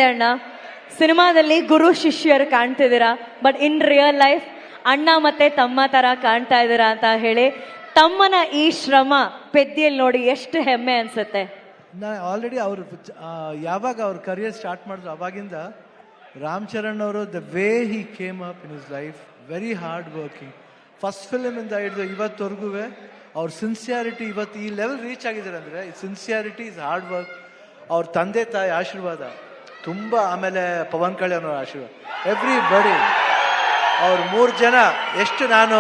ಅಣ್ಣ, ಸಿನಿಮಾದಲ್ಲಿ ಗುರು ಶಿಷ್ಯರು ಕಾಣ್ತಿದ್ದೀರಾ, ಬಟ್ ಇನ್ ರಿಯಲ್ ಲೈಫ್ ಅಣ್ಣ ಮತ್ತೆ ತಮ್ಮ ತರ ಕಾಣ್ತಾ ಇದ್ದೀರಾ ಅಂತ ಹೇಳಿ ತಮ್ಮನ ಈ ಶ್ರಮ ಪೆದ್ದಿಯಲ್ಲಿ ನೋಡಿ ಎಷ್ಟು ಹೆಮ್ಮೆ ಅನ್ಸುತ್ತೆ. ನಾ ಆಲ್ರೆಡಿ ಅವರು ಯಾವಾಗ ಅವ್ರ ಕರಿಯರ್ ಸ್ಟಾರ್ಟ್ ಮಾಡಿದ್ರು ಅವಾಗಿಂದ ರಾಮ್ ಚರಣ್ ಅವರು the way he came up in his life, very hard working. First ಫಿಲ್ಮಿಂದ ಹಿಡಿದು ಇವತ್ತವರೆಗೂ ಅವ್ರ ಸಿನ್ಸಿಯಾರಿಟಿ ಇವತ್ತು ಈ ಲೆವೆಲ್ ರೀಚ್ ಆಗಿದ್ದಾರೆ ಅಂದರೆ ಸಿನ್ಸಿಯಾರಿಟಿ ಇಸ್ ಹಾರ್ಡ್ ವರ್ಕ್. ಅವ್ರ ತಂದೆ ತಾಯಿ ಆಶೀರ್ವಾದ ತುಂಬ, ಆಮೇಲೆ ಪವನ್ ಕಲ್ಯಾಣ್ ಅವರ ಆಶೀರ್ವಾದ, ಎವ್ರಿ ಬಡಿ. ಅವ್ರು 3 ಜನ ಎಷ್ಟು ನಾನು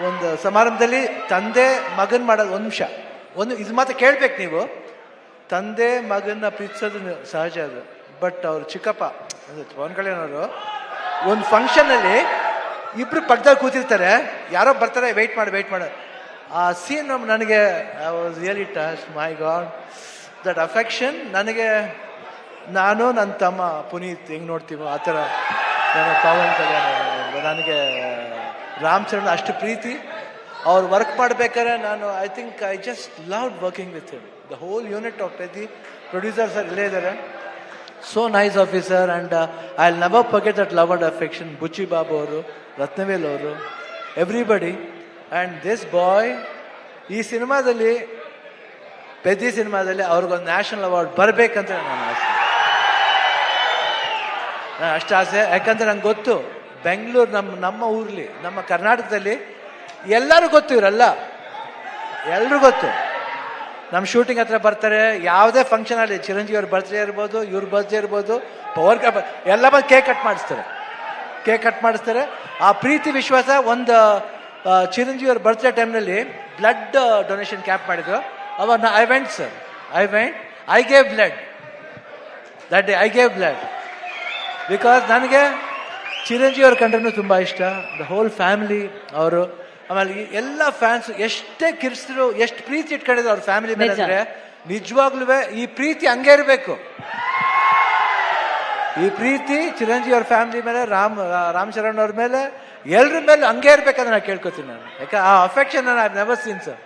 ಒಂದು ಸಮಾರಂಭದಲ್ಲಿ ತಂದೆ ಮಗನ್ ಮಾಡೋದು ಒಂದು ಇದು ಮಾತ್ರ ಕೇಳ್ಬೇಕು ನೀವು. ತಂದೆ ಮಗನ್ನ ಪ್ರೀತಿಸೋದು ಸಹಜ ಅದು, ಬಟ್ ಅವ್ರು ಚಿಕ್ಕಪ್ಪ ಅಂದರೆ ಪವನ್ ಕಲ್ಯಾಣ್ ಅವರು ಒಂದು ಫಂಕ್ಷನಲ್ಲಿ ಇಬ್ರು ಪಕ್ಕದಲ್ಲಿ ಕೂತಿರ್ತಾರೆ, ಯಾರೋ ಬರ್ತಾರೆ, ವೆಯ್ಟ್ ಮಾಡಿ ಆ ಸೀನ್ ನನಗೆ I was really touch. My god, that affection ನನಗೆ, ನಾನು ನನ್ನ ತಮ್ಮ ಪುನೀತ್ ಹೆಂಗೆ ನೋಡ್ತೀವೋ ಆ ಥರ ನನ್ನ ಪವನ್ ಕಲ್ಯಾಣ್ ನನಗೆ ರಾಮ್ ಚರಣ್ ಅಷ್ಟು ಪ್ರೀತಿ. ಅವ್ರು ವರ್ಕ್ ಮಾಡ್ಬೇಕಾದ್ರೆ ನಾನು I just loved working with him. The whole unit of Peddi producers ಇಲ್ಲೇ ಇದ್ದಾರೆ. So nice officer and I will never forget that love and affection. Buchi Babu ಅವರು, ರತ್ನವೇಲ್ ಅವರು, ಎವ್ರಿಬಡಿ. ಆ್ಯಂಡ್ ದಿಸ್ ಬಾಯ್ ಈ ಸಿನಿಮಾದಲ್ಲಿ, ಪೆದ್ದಿ ಸಿನಿಮಾದಲ್ಲಿ ಅವ್ರಿಗೊಂದು ನ್ಯಾಷನಲ್ ಅವಾರ್ಡ್ ಬರಬೇಕಂತ ನನ್ನ ಆಸೆ, ಅಷ್ಟು ಆಸೆ. ಯಾಕಂದರೆ ನಂಗೆ ಗೊತ್ತು ಬೆಂಗಳೂರು ನಮ್ಮ ಊರಲ್ಲಿ, ನಮ್ಮ ಕರ್ನಾಟಕದಲ್ಲಿ ಎಲ್ಲರೂ ಗೊತ್ತು, ಇವರೆಲ್ಲ ಎಲ್ಲರೂ ಗೊತ್ತು. ನಮ್ಮ ಶೂಟಿಂಗ್ ಹತ್ರ ಬರ್ತಾರೆ, ಯಾವುದೇ ಫಂಕ್ಷನ್ ಅಲ್ಲಿ, ಚಿರಂಜೀವಿ ಅವ್ರ ಬರ್ತ್ಡೇ ಇರ್ಬೋದು, ಇವ್ರ ಬರ್ತ್ಡೇ ಇರ್ಬೋದು, ಪವರ್ ಎಲ್ಲ ಬಂದು ಕೇಕ್ ಕಟ್ ಮಾಡಿಸ್ತಾರೆ. ಆ ಪ್ರೀತಿ ವಿಶ್ವಾಸ. ಒಂದು ಚಿರಂಜೀವಿ ಅವ್ರ ಬರ್ತ್ಡೇ ಟೈಮ್ನಲ್ಲಿ ಬ್ಲಡ್ ಡೊನೇಷನ್ ಕ್ಯಾಂಪ್ ಮಾಡಿದ್ರು. ಅವಾಗ I went sir, I gave blood that day. I gave blood because ನನಗೆ ಚಿರಂಜೀವಿ ಅವ್ರ ಕಂಡ್ರೂ ತುಂಬ ಇಷ್ಟ. ದ ಹೋಲ್ ಫ್ಯಾಮಿಲಿ ಅವರು, ಆಮೇಲೆ ಎಲ್ಲ ಫ್ಯಾನ್ಸ್ ಎಷ್ಟೇ ಕಿರ್ಸಿದ್ರು, ಎಷ್ಟು ಪ್ರೀತಿ ಇಟ್ಕೊಂಡಿದ್ರು ಅವ್ರ ಫ್ಯಾಮಿಲಿ ಮೇಲೆ ಅಂದರೆ ನಿಜವಾಗ್ಲೂ ಈ ಪ್ರೀತಿ ಹಂಗೆ ಇರಬೇಕು. ಈ ಪ್ರೀತಿ ಚಿರಂಜೀವಿ ಅವ್ರ ಫ್ಯಾಮಿಲಿ ಮೇಲೆ, ರಾಮ್ ಚರಣ್ ಅವ್ರ ಮೇಲೆ, ಎಲ್ಲರ ಮೇಲೆ ಹಂಗೆ ಇರ್ಬೇಕಂತ ನಾನು ಕೇಳ್ಕೊತೀನಿ ನಾನು. ಯಾಕೆ ಆ affection I have never seen sir.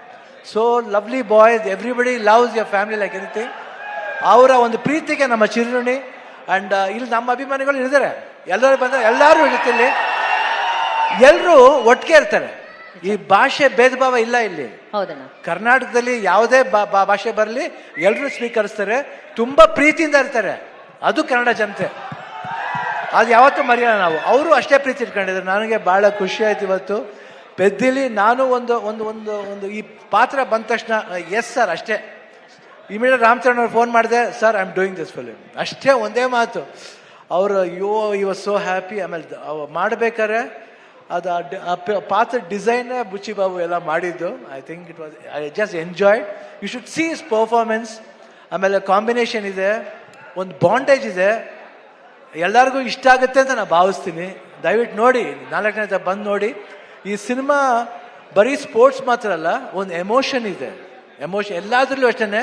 So lovely boys, everybody loves your family like anything. ಅವರ ಒಂದು ಪ್ರೀತಿಗೆ ನಮ್ಮ ಚಿರುಣಿ. ಆ್ಯಂಡ್ ಇಲ್ಲಿ ನಮ್ಮ ಅಭಿಮಾನಿಗಳು ಇದ್ದಾರೆ, ಎಲ್ಲರೂ ಬಂದರೆ ಎಲ್ಲರೂ ಇರುತ್ತಿಲ್ಲಿ, ಎಲ್ಲರೂ ಒಟ್ಟಿಗೆ ಇರ್ತಾರೆ. ಈ ಭಾಷೆ ಭೇದ ಭಾವ ಇಲ್ಲ ಇಲ್ಲಿ. ಕರ್ನಾಟಕದಲ್ಲಿ ಯಾವುದೇ ಭಾಷೆ ಬರಲಿ ಎಲ್ಲರೂ ಸ್ವೀಕರಿಸ್ತಾರೆ, ತುಂಬ ಪ್ರೀತಿಯಿಂದ ಇರ್ತಾರೆ. ಅದು ಕನ್ನಡ ಜನತೆ, ಅದು ಯಾವತ್ತೂ ಮರೆಯೋಣ ನಾವು. ಅವರು ಅಷ್ಟೇ ಪ್ರೀತಿ ಇಟ್ಕೊಂಡಿದ್ದಾರೆ. ನನಗೆ ಭಾಳ ಖುಷಿ ಆಯ್ತು ಇವತ್ತು ಪೆದ್ದಿಲಿ. ನಾನು ಒಂದು ಈ ಪಾತ್ರ ಬಂದ ತಕ್ಷಣ ಎಸ್ ಸರ್ ಅಷ್ಟೇ. ಇಮಿಡಿಯೇಟ್ ರಾಮ್ ಚರಣ್ ಅವ್ರು ಫೋನ್ ಮಾಡಿದೆ, sir I am doing this film, ಅಷ್ಟೇ ಒಂದೇ ಮಾತು. ಅವರು ಈ ವಾಸ್ ಸೋ ಹ್ಯಾಪಿ. ಆಮೇಲೆ ಮಾಡಬೇಕಾದ್ರೆ ಅದು ಪಾತ್ರ ಡಿಸೈನ್ ಬುಚ್ಚಿ ಬಾಬು ಎಲ್ಲ ಮಾಡಿದ್ದು. I think it was, I just enjoyed. You should see his performance. ಆಮೇಲೆ ಕಾಂಬಿನೇಷನ್ ಇದೆ, ಒಂದು ಬಾಂಡೇಜ್ ಇದೆ, ಎಲ್ಲರಿಗೂ ಇಷ್ಟ ಆಗುತ್ತೆ ಅಂತ ನಾನು ಭಾವಿಸ್ತೀನಿ. ದಯವಿಟ್ಟು ನೋಡಿ, 4ನೇ ಬಂದು ನೋಡಿ. ಈ ಸಿನಿಮಾ ಬರೀ ಸ್ಪೋರ್ಟ್ಸ್ ಮಾತ್ರ ಅಲ್ಲ, ಒಂದು ಎಮೋಷನ್ ಇದೆ. ಎಮೋಷನ್ ಎಲ್ಲಾದ್ರಲ್ಲೂ ಅಷ್ಟೇ,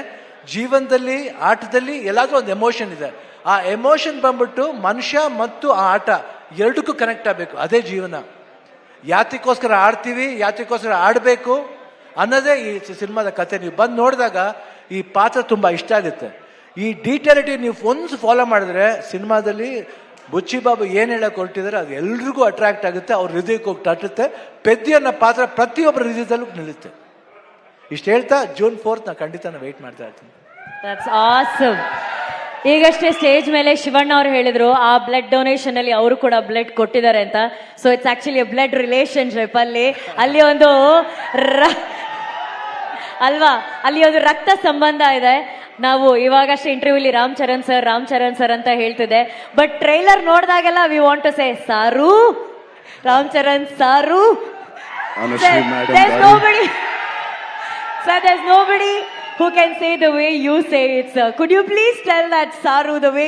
ಜೀವನದಲ್ಲಿ, ಆಟದಲ್ಲಿ ಎಲ್ಲಾದ್ರೂ ಒಂದು ಎಮೋಷನ್ ಇದೆ. ಆ ಎಮೋಷನ್ ಬಂದ್ಬಿಟ್ಟು ಮನುಷ್ಯ ಮತ್ತು ಆ ಆಟ ಎರಡಕ್ಕೂ ಕನೆಕ್ಟ್ ಆಗಬೇಕು. ಅದೇ ಜೀವನ. ಯಾತಕ್ಕೋಸ್ಕರ ಆಡ್ತೀವಿ, ಯಾತಕ್ಕೋಸ್ಕರ ಆಡಬೇಕು ಅನ್ನೋದೇ ಈ ಸಿನಿಮಾದ ಕತೆ. ನೀವು ಬಂದು ನೋಡಿದಾಗ ಈ ಪಾತ್ರ ತುಂಬ ಇಷ್ಟ ಆಗುತ್ತೆ. ಈ ಡೀಟೇಲಿಟಿ ನೀವು ಒಂದು ಫಾಲೋ ಮಾಡಿದ್ರೆ ಸಿನಿಮಾದಲ್ಲಿ ಬುಚ್ಚಿ ಬಾಬು ಏನು ಹೇಳಕ್ಕೆ ಹೊರಟಿದ್ದಾರೆ ಅದು ಎಲ್ರಿಗೂ ಅಟ್ರಾಕ್ಟ್ ಆಗುತ್ತೆ, ಅವ್ರ ಹೃದಯಕ್ಕೆ ಹೋಗಿ ತಟ್ಟುತ್ತೆ. ಪೆದ್ದಿ ಅನ್ನೋ ಪಾತ್ರ ಪ್ರತಿಯೊಬ್ಬರ ಹೃದಯದಲ್ಲೂ ನಿಲ್ಲುತ್ತೆ. ಇಷ್ಟು ಹೇಳ್ತಾ June 4th ನಾನು ಖಂಡಿತ ವೆಯ್ಟ್ ಮಾಡ್ತಾ ಇರ್ತೀನಿ. That's awesome. ಈಗಷ್ಟೇ ಸ್ಟೇಜ್ ಮೇಲೆ ಶಿವಣ್ಣ ಅವರು ಹೇಳಿದ್ರು ಆ ಬ್ಲಡ್ ಡೊನೇಷನ್ ಅಲ್ಲಿ ಅವರು ಕೂಡ ಬ್ಲಡ್ ಕೊಟ್ಟಿದ್ದಾರೆ ಅಂತ. So it's actually blood relationship. ಅಲ್ಲಿ ಒಂದು ಅಲ್ವಾ, ಅಲ್ಲಿ ಒಂದು ರಕ್ತ ಸಂಬಂಧ ಇದೆ. ನಾವು ಇವಾಗಷ್ಟೇ ಇಂಟರ್ವ್ಯೂಲಿ ರಾಮ್ ಚರಣ್ ಸರ್ ಅಂತ ಹೇಳ್ತಿದೆ, ಬಟ್ ಟ್ರೈಲರ್ ನೋಡಿದಾಗೆಲ್ಲ we want to say sir, Ram Charan ಸಾರು. Sir, there's nobody who can say the way you say it, sir. Could you please tell that Saru the way